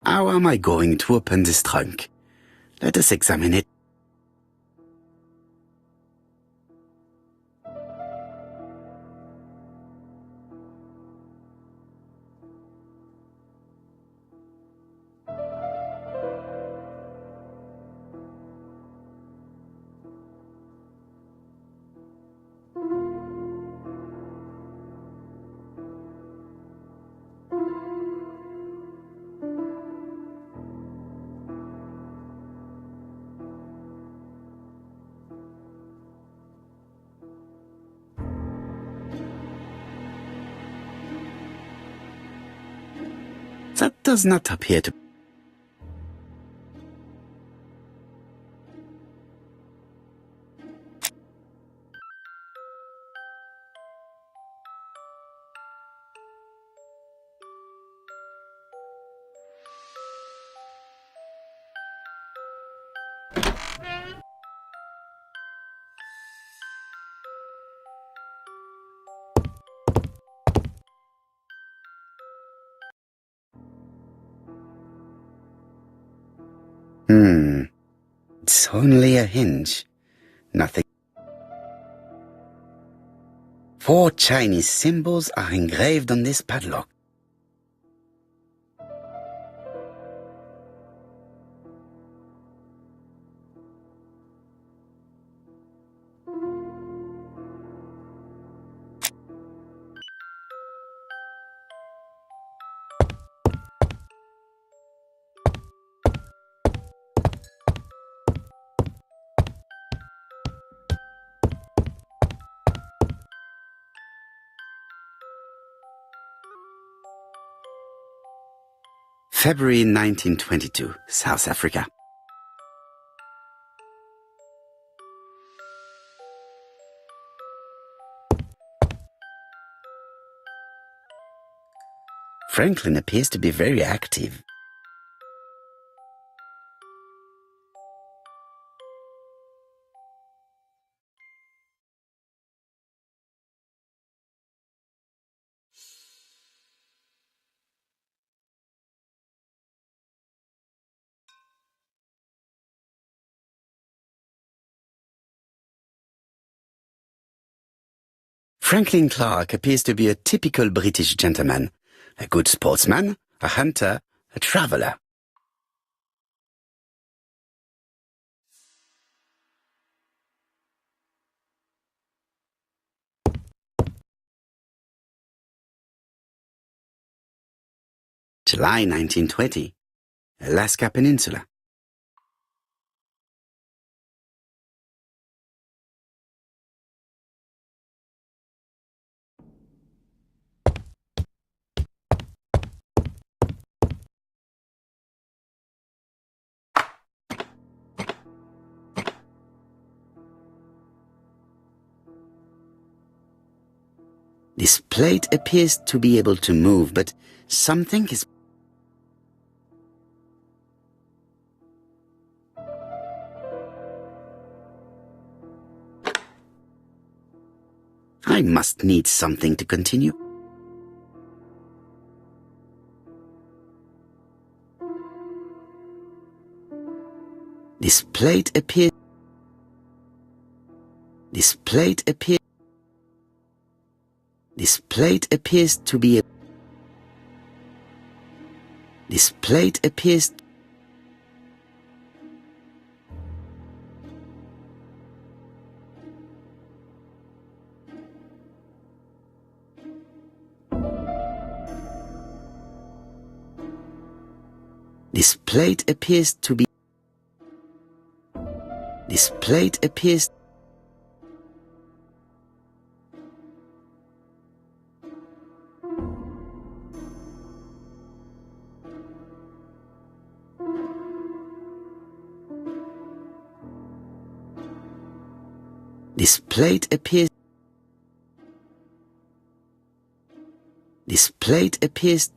How am I going to open this trunk? Let us examine it. That does not appear to... It's only a hinge. Nothing. 4 Chinese symbols are engraved on this padlock. February 1922, South Africa. Franklin appears to be very active. Franklin Clark appears to be a typical British gentleman, a good sportsman, a hunter, a traveler. July 1920, Alaska Peninsula. This plate appears to be able to move, but something is... I must need something to continue. This plate appears... This plate appears... This plate appears to be a... This plate appears... This plate appears to be... This plate appears... This plate appears... This plate appears...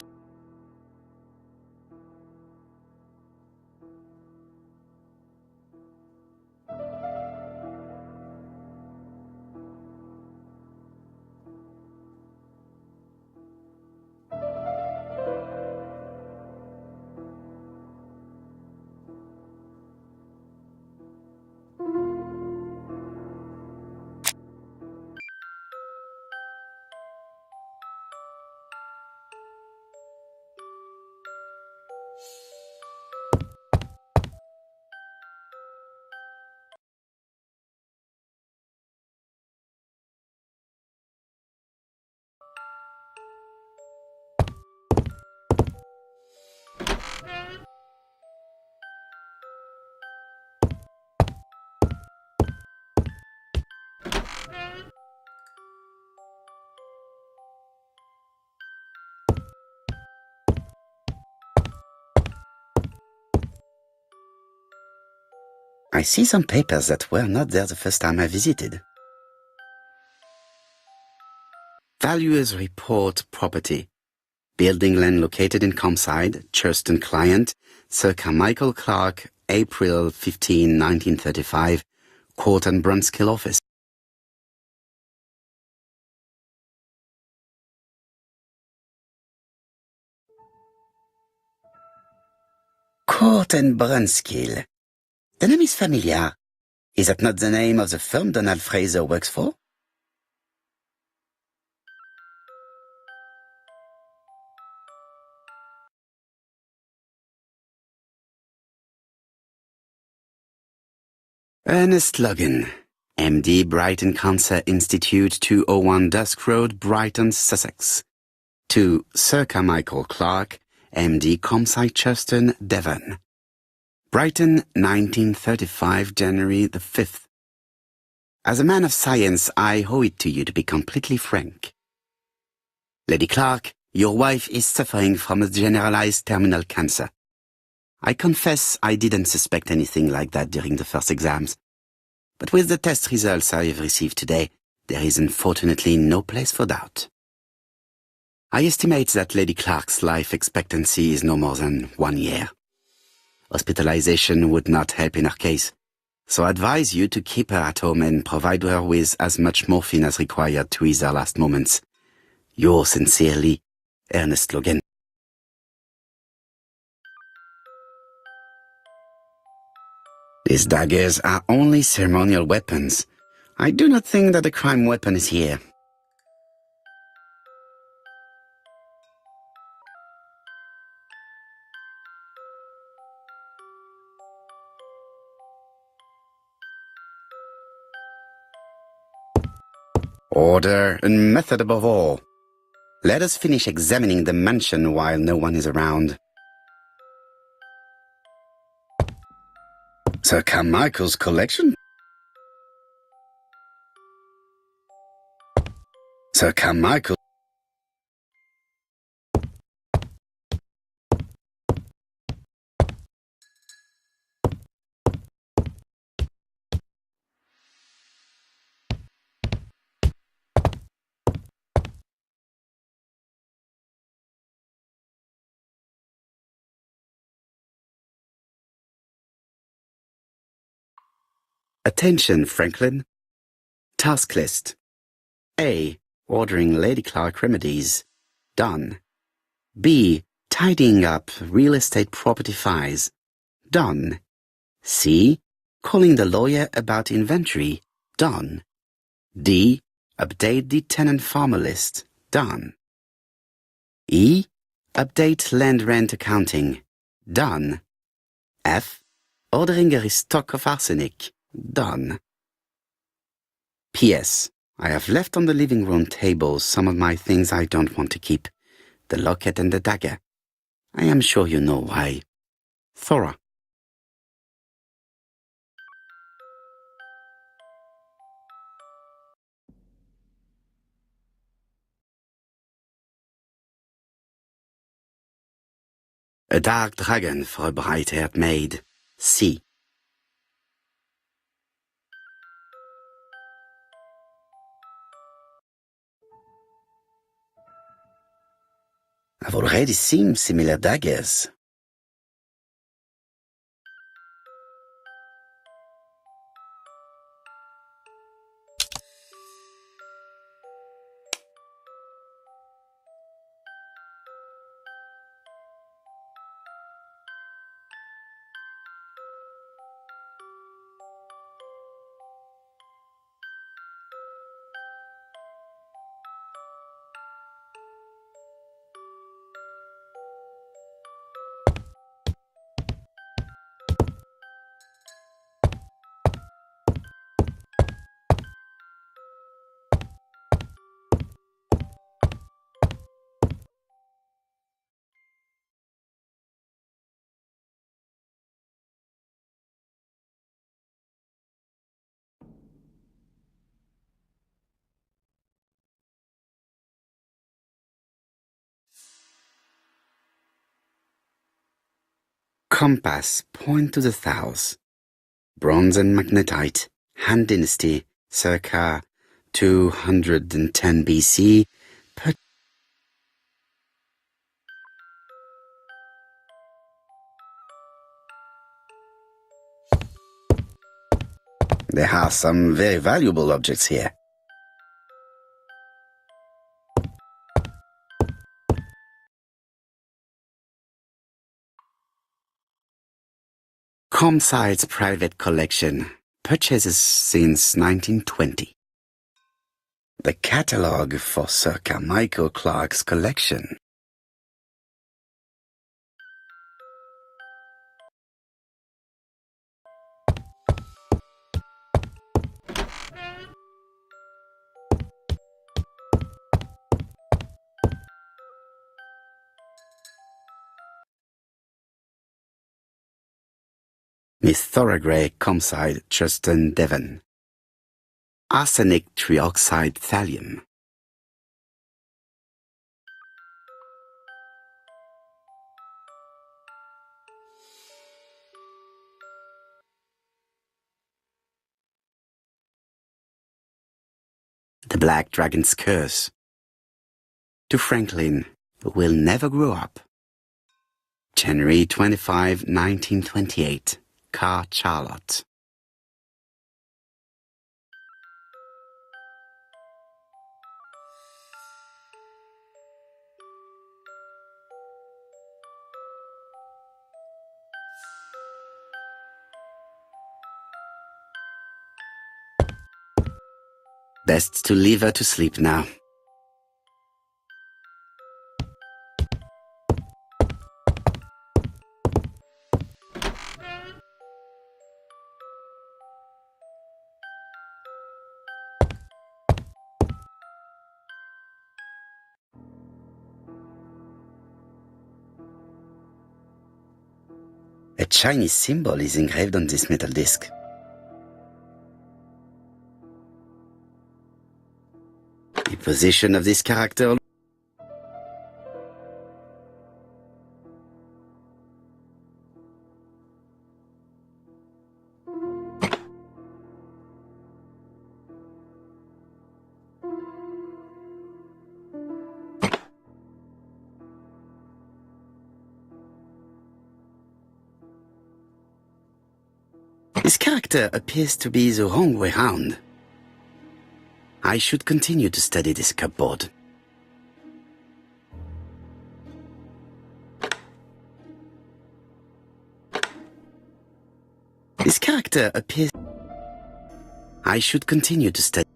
I see some papers that were not there the first time I visited. Valuers report property. Building land located in Comside, Churston client, circa Michael Clark, April 15, 1935, Court and Brunskill office. Court and Brunskill. The name is familiar. Is that not the name of the firm Donald Fraser works for? Ernest Logan, MD, Brighton Cancer Institute, 201 Dusk Road, Brighton, Sussex. To Circa Michael Clark, MD, Comside, Churston, Devon. Brighton, 1935, January the 5th. As a man of science, I owe it to you to be completely frank. Lady Clark, your wife is suffering from a generalized terminal cancer. I confess I didn't suspect anything like that during the first exams. But with the test results I have received today, there is unfortunately no place for doubt. I estimate that Lady Clark's life expectancy is no more than 1 year. Hospitalization would not help in her case, so I advise you to keep her at home and provide her with as much morphine as required to ease her last moments. Yours sincerely, Ernest Logan. These daggers are only ceremonial weapons. I do not think that the crime weapon is here. Order and method above all. Let us finish examining the mansion while no one is around. Sir Carmichael's collection? Sir Carmichael. Attention, Franklin. Task list. A. Ordering Lady Clark remedies. Done. B. Tidying up real estate property files. Done. C. Calling the lawyer about inventory. Done. D. Update the tenant farmer list. Done. E. Update land rent accounting. Done. F. Ordering a restock of arsenic. Done. P.S. I have left on the living room table some of my things I don't want to keep. The locket and the dagger. I am sure you know why. Thora. A dark dragon for a bright-haired maid. C. I've already seen similar daggers. Compass, point to the south. Bronze and Magnetite, Han Dynasty, circa 210 BC. There are some very valuable objects here. Comside's private collection, purchases since 1920. The catalogue for Sir Carmichael Clark's collection. Miss Thoroughgrey Comside Truston Devon. Arsenic trioxide thallium. The Black Dragon's Curse. To Franklin, who will never grow up. January 25, 1928. Car Charlotte. Best to leave her to sleep now. A Chinese symbol is engraved on this metal disc. The position of this character. This character appears to be the wrong way round. I should continue to study this cupboard. This character appears... I should continue to study...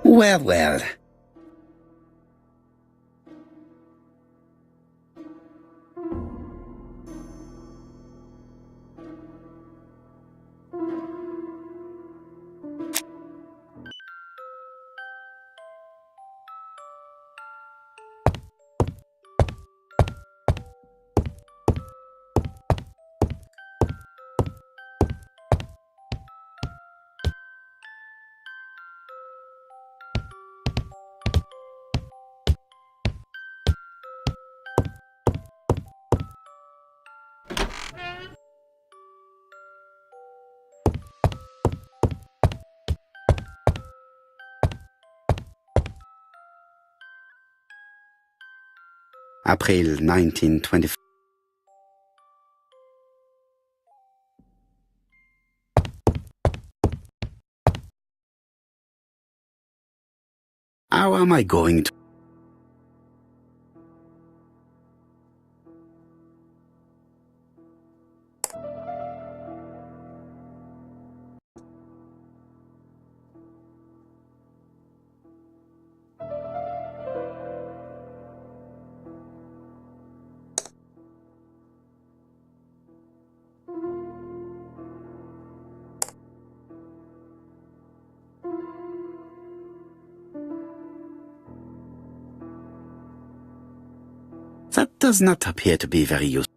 Well, well. April 1924. How am I going to... That does not appear to be very useful.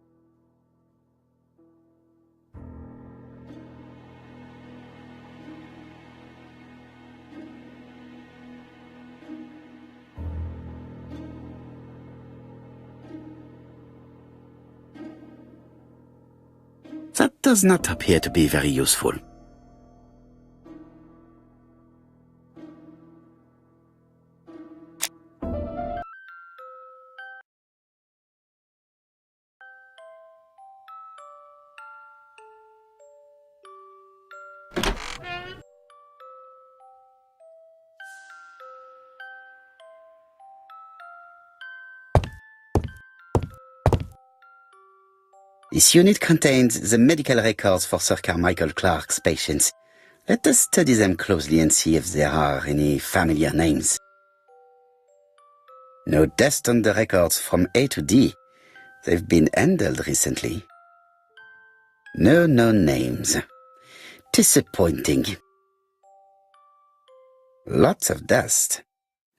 does not appear to be very useful. This unit contains the medical records for Sir Carmichael Clark's patients. Let us study them closely and see if there are any familiar names. No dust on the records from A to D. They've been handled recently. No known names. Disappointing. Lots of dust.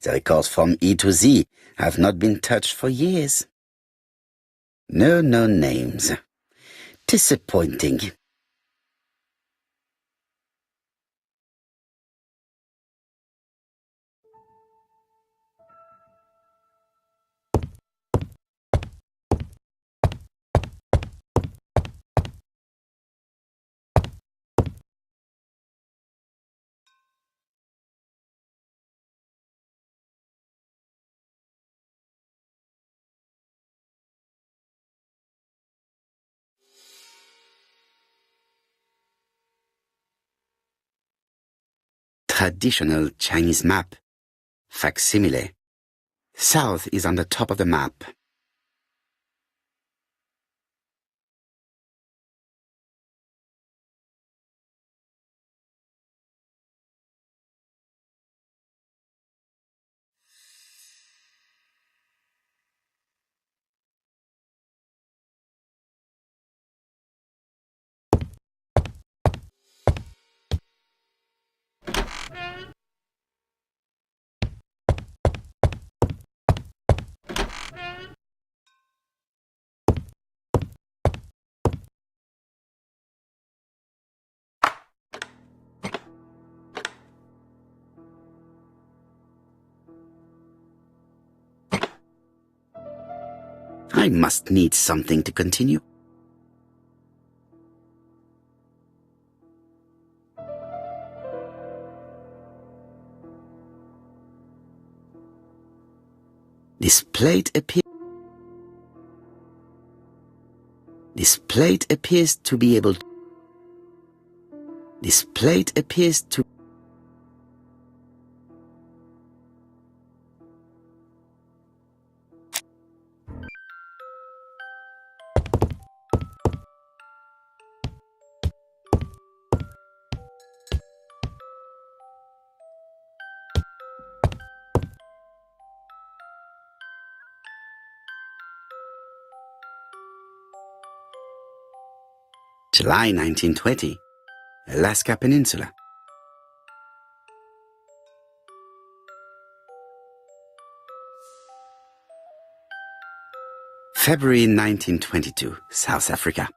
The records from E to Z have not been touched for years. No known names. Disappointing. Traditional Chinese map. Facsimile. South is on the top of the map. I must need something to continue. This plate appears to be able to... This plate appears to... July 1920, Alaska Peninsula. February 1922, South Africa.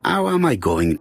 How am I going?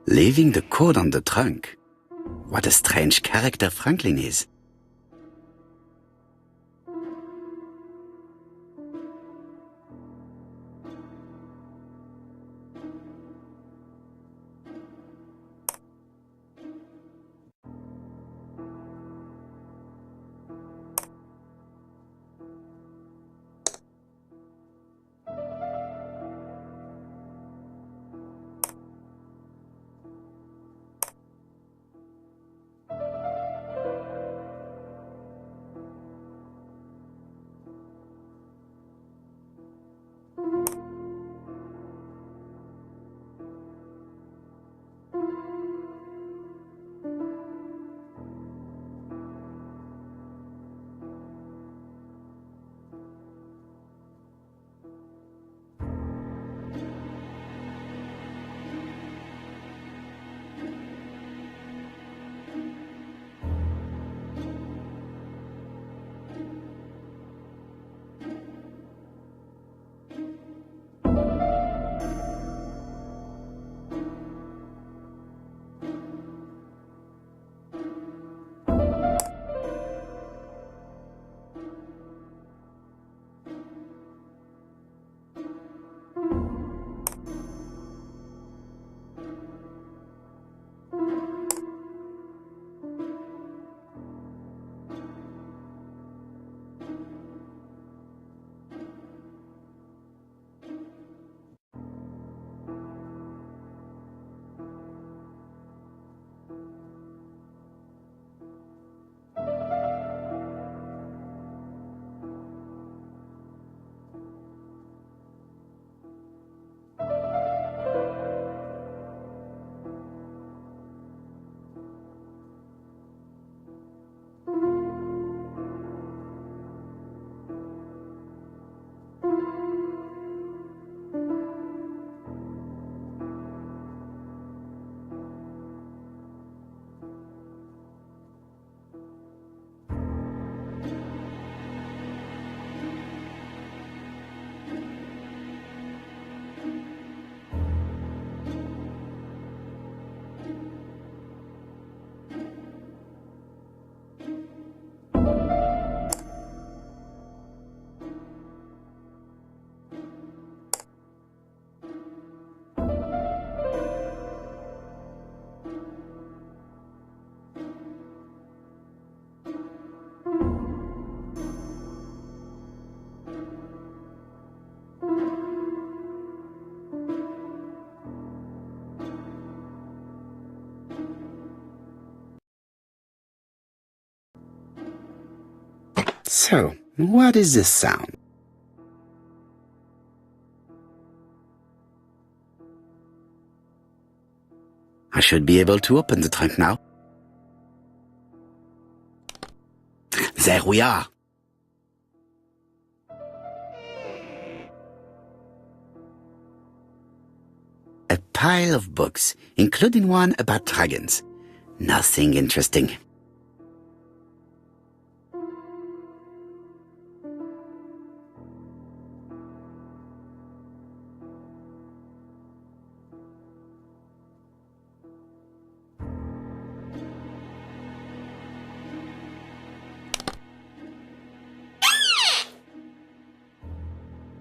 Leaving the code on the trunk. What a strange character Franklin is. So, what is this sound? I should be able to open the trunk now. There we are. A pile of books, including one about dragons. Nothing interesting.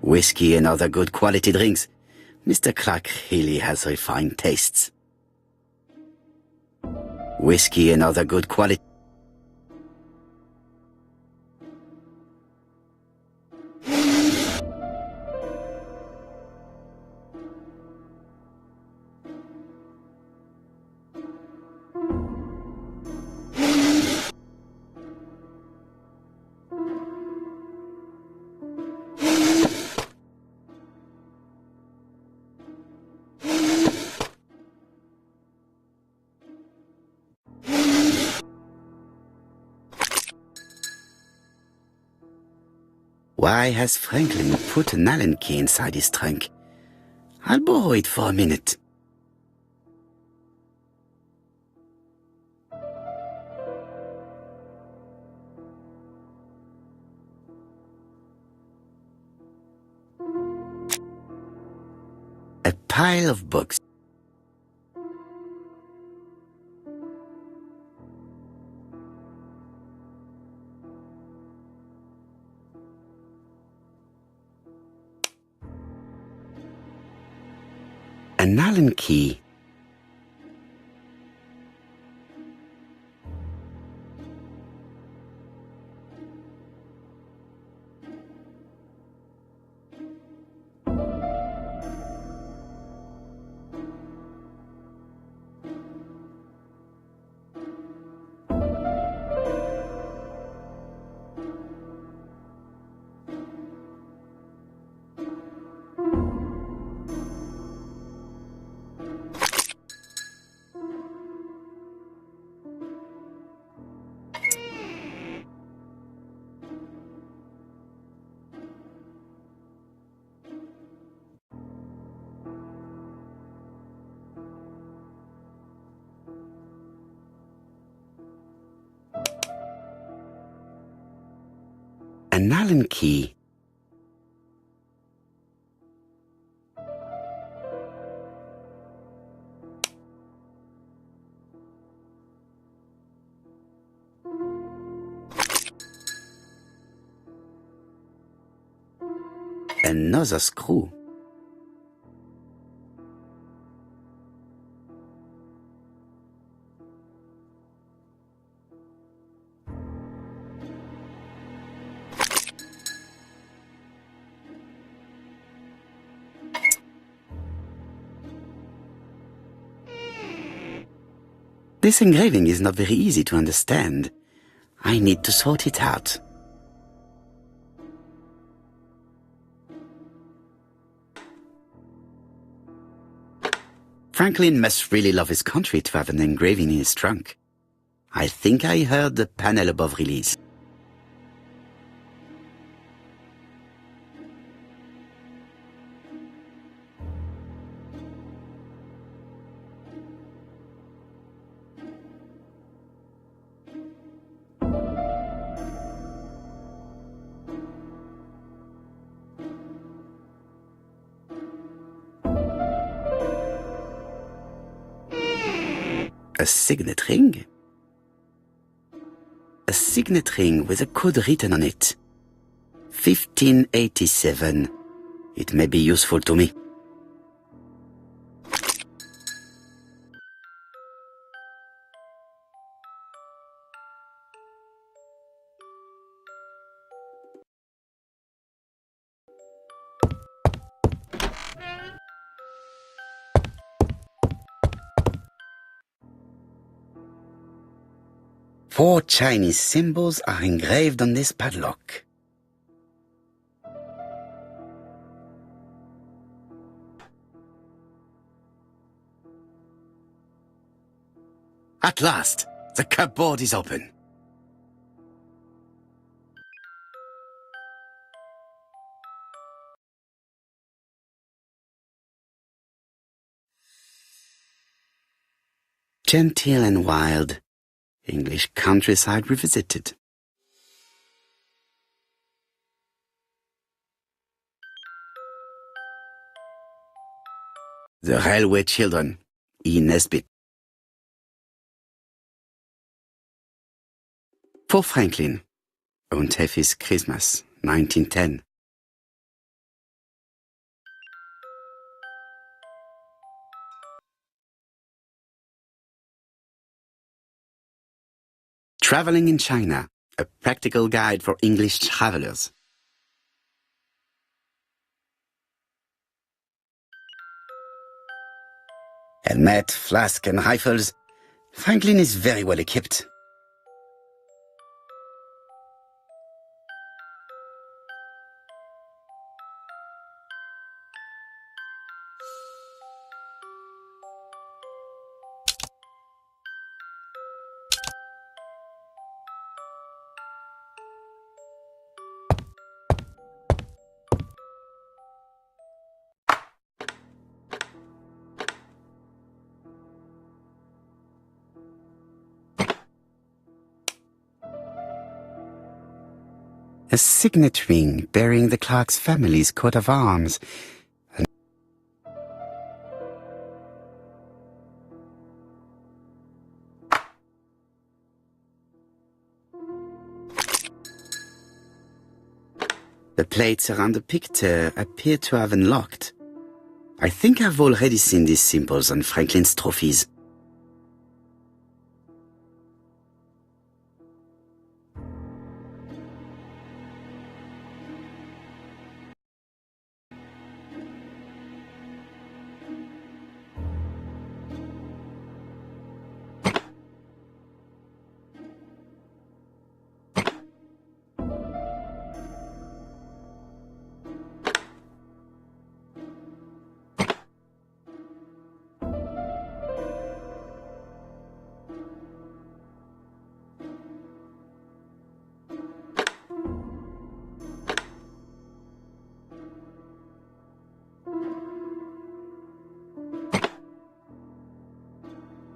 Whiskey and other good quality drinks. Mr. Clark really has refined tastes. Whiskey and other good quality... Why has Franklin put an Allen key inside his trunk? I'll borrow it for a minute. A pile of books. An Allen key. An Allen key. Another screw. This engraving is not very easy to understand. I need to sort it out. Franklin must really love his country to have an engraving in his trunk. I think I heard the panel above release. A signet ring? A signet ring with a code written on it. 1587. It may be useful to me. Four Chinese symbols are engraved on this padlock. At last, the cupboard is open. Genteel and wild. English countryside revisited. The Railway Children, E. Nesbit. For Franklin, Und Effie's Christmas, 1910. Traveling in China, a practical guide for English travelers. Helmet, flask and rifles. Franklin is very well equipped. A signet ring bearing the Clark's family's coat of arms. The plates around the picture appear to have unlocked. I think I've already seen these symbols on Franklin's trophies.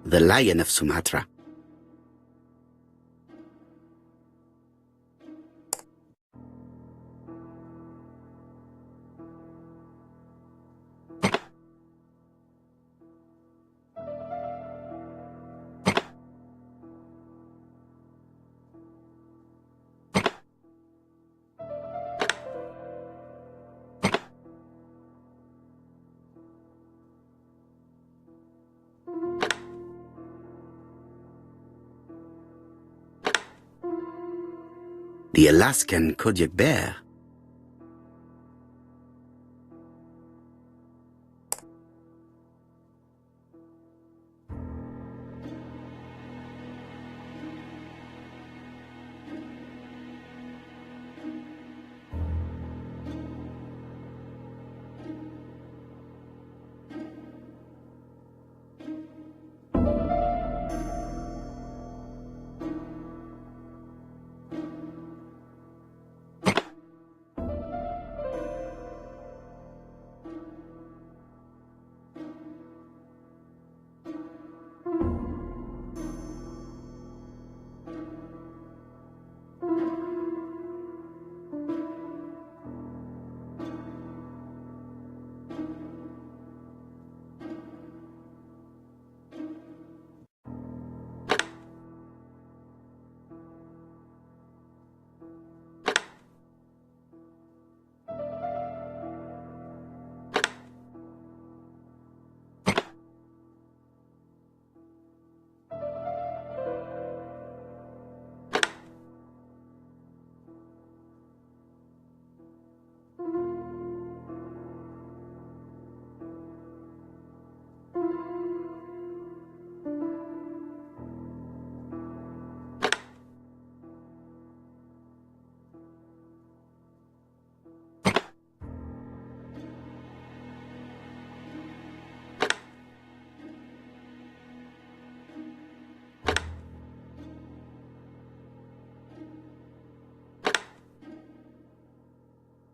The Lion of Sumatra. The Alaskan Kodiak bear.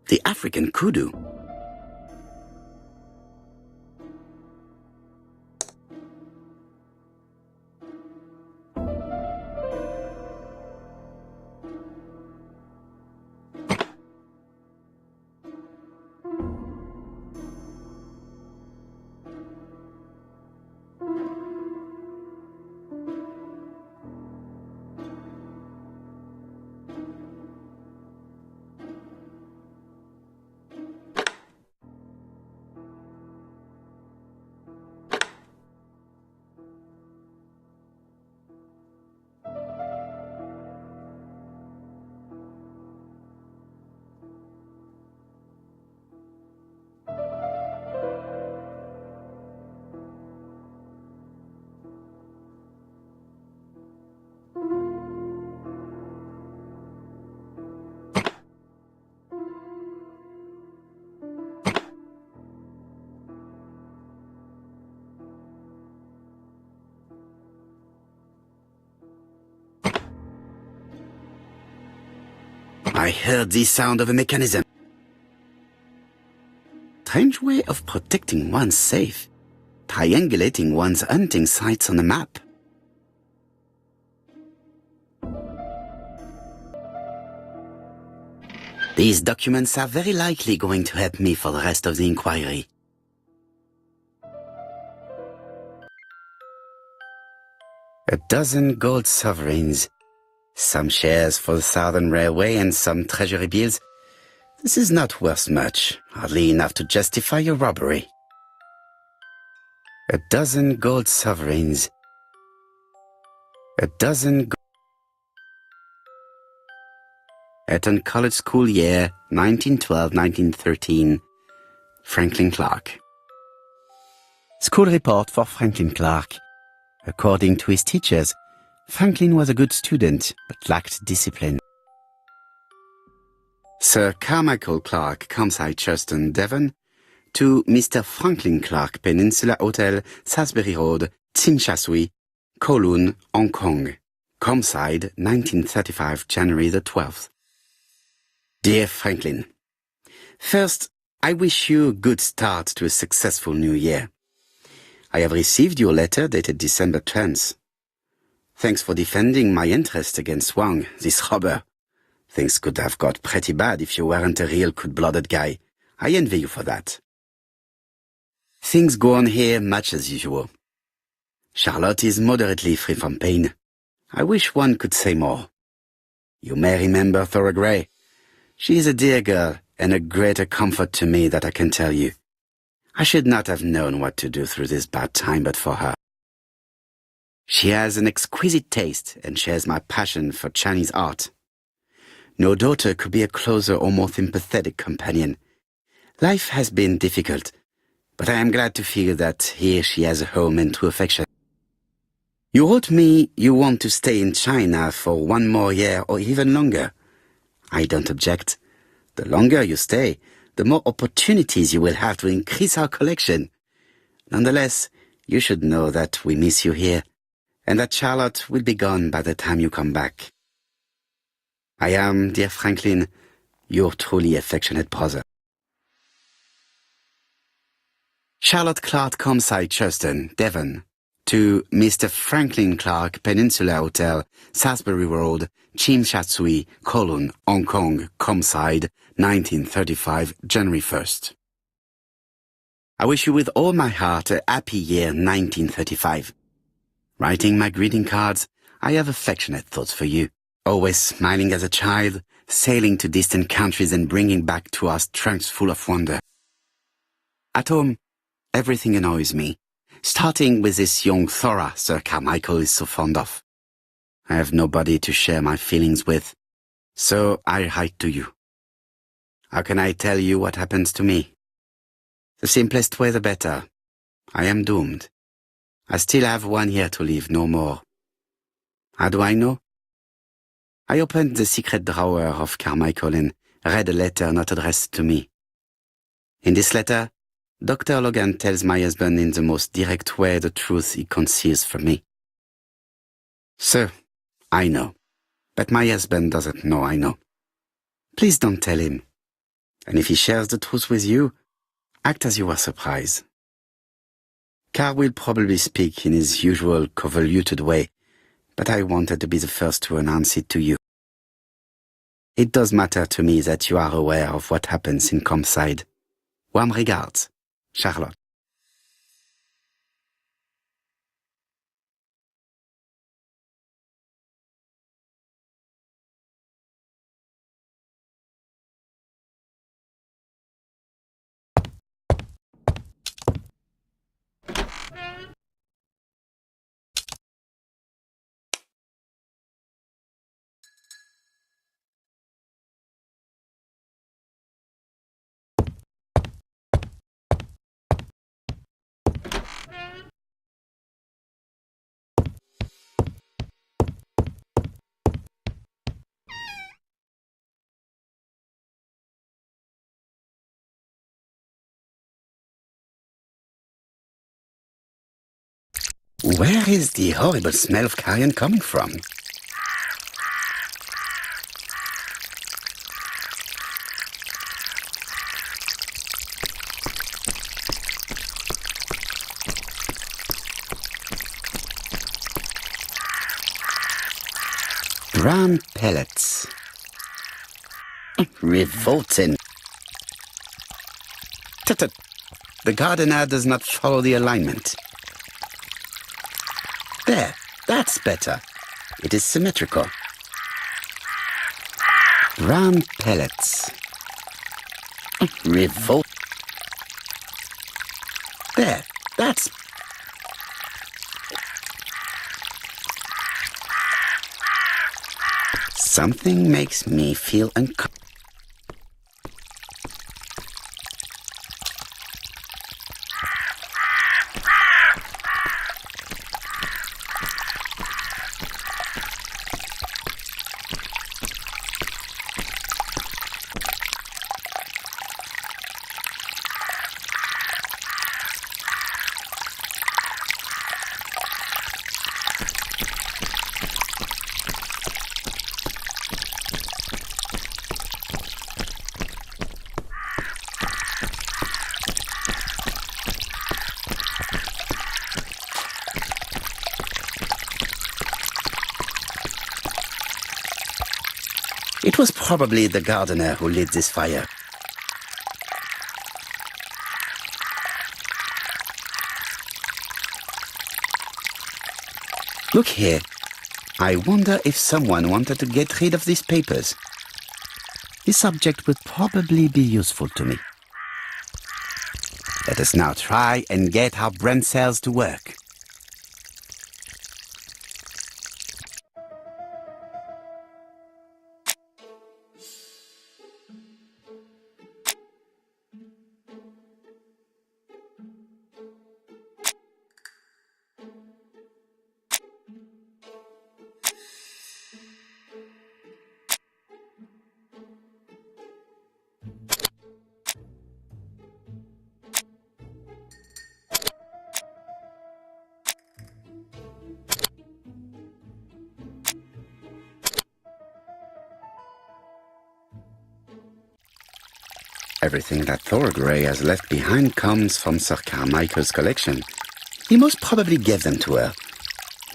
The African kudu. I heard the sound of a mechanism. Strange way of protecting one's safe. Triangulating one's hunting sites on a map. These documents are very likely going to help me for the rest of the inquiry. A dozen gold sovereigns. Some shares for the Southern Railway and some treasury bills. This is not worth much, hardly enough to justify a robbery. A dozen gold sovereigns. A dozen Eton College School Year 1912-1913. Franklin Clark. School report for Franklin Clark. According to his teachers, Franklin was a good student, but lacked discipline. Sir Carmichael Clark, Comside Churston, Devon, to Mr. Franklin Clark, Peninsula Hotel, Salisbury Road, Tsimsha Kowloon, Hong Kong. Comside, 1935, January the 12th. Dear Franklin, first, I wish you a good start to a successful new year. I have received your letter dated December 10th. Thanks for defending my interest against Wang, this robber. Things could have got pretty bad if you weren't a real cold-blooded guy. I envy you for that. Things go on here much as usual. Charlotte is moderately free from pain. I wish one could say more. You may remember Thora Gray. She is a dear girl and a greater comfort to me that I can tell you. I should not have known what to do through this bad time but for her. She has an exquisite taste and shares my passion for Chinese art. No daughter could be a closer or more sympathetic companion. Life has been difficult, but I am glad to feel that here she has a home and true affection. You wrote me you want to stay in China for 1 more year or even longer. I don't object. The longer you stay, the more opportunities you will have to increase our collection. Nonetheless, you should know that we miss you here, and that Charlotte will be gone by the time you come back. I am, dear Franklin, your truly affectionate brother. Charlotte Clark, Comside Churston, Devon, to Mr. Franklin Clark, Peninsula Hotel, Salisbury Road, Chim Sha Tsui, Kowloon, Hong Kong, Comside, 1935, January 1st. I wish you with all my heart a happy year 1935. Writing my greeting cards, I have affectionate thoughts for you. Always smiling as a child, sailing to distant countries and bringing back to us trunks full of wonder. At home, everything annoys me, starting with this young Thora Sir Carmichael is so fond of. I have nobody to share my feelings with, so I write to you. How can I tell you what happens to me? The simplest way the better. I am doomed. I still have 1 year to live, no more. How do I know? I opened the secret drawer of Carmichael and read a letter not addressed to me. In this letter, Dr. Logan tells my husband in the most direct way the truth he conceals from me. Sir, I know, but my husband doesn't know I know. Please don't tell him. And if he shares the truth with you, act as you were surprised. Carl will probably speak in his usual convoluted way, but I wanted to be the first to announce it to you. It does matter to me that you are aware of what happens in Comside. Warm regards, Charlotte. Where is the horrible smell of carrion coming from? Brown pellets. Revolting. Tut-tut. The gardener does not follow the alignment. There, that's better. It is symmetrical. Brown pellets. Revolt. There, that's Something makes me feel uncomfortable. It was probably the gardener who lit this fire. Look here. I wonder if someone wanted to get rid of these papers. This subject would probably be useful to me. Let us now try and get our brain cells to work. Everything that Thorgray has left behind comes from Sir Carmichael's collection. He most probably gave them to her,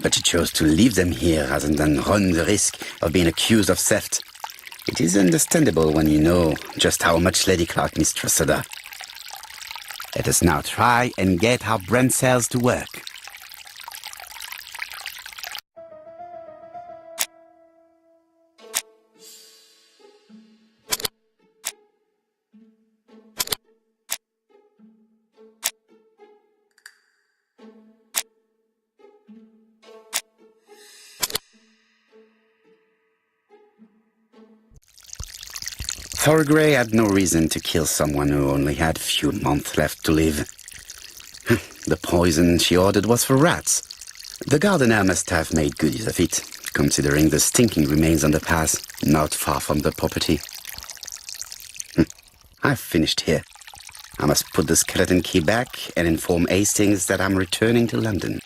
but she chose to leave them here rather than run the risk of being accused of theft. It is understandable when you know just how much Lady Clark mistrusted her. Let us now try and get our brain cells to work. Thorgray had no reason to kill someone who only had few months left to live. The poison she ordered was for rats. The gardener must have made good use of it, considering the stinking remains on the path, not far from the property. I've finished here. I must put the skeleton key back and inform Hastings that I'm returning to London.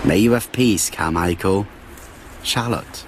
May you have peace, Carmichael. Charlotte.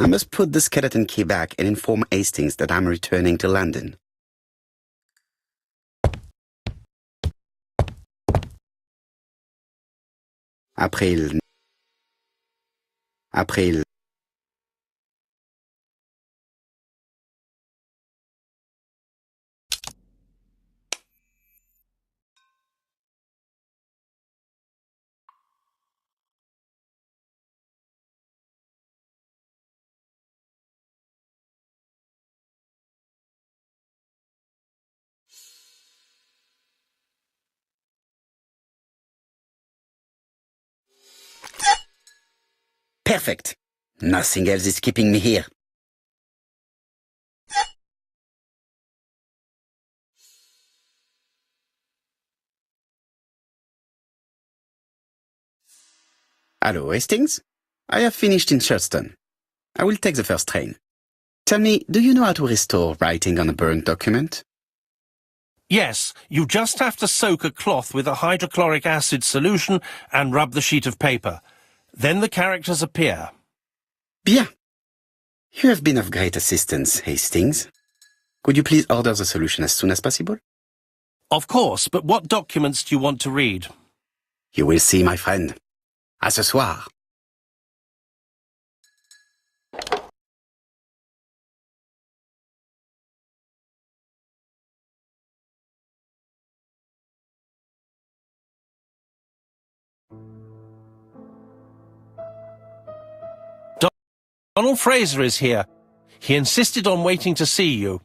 I must put the skeleton key back and inform Hastings that I'm returning to London. April. April. Perfect. Nothing else is keeping me here. Hello, Hastings. I have finished in Charleston. I will take the first train. Tell me, do you know how to restore writing on a burnt document? Yes, you just have to soak a cloth with a hydrochloric acid solution and rub the sheet of paper. Then the characters appear. Bien. You have been of great assistance, Hastings. Could you please order the solution as soon as possible? Of course, but what documents do you want to read? You will see, my friend. À ce soir. Donald Fraser is here. He insisted on waiting to see you.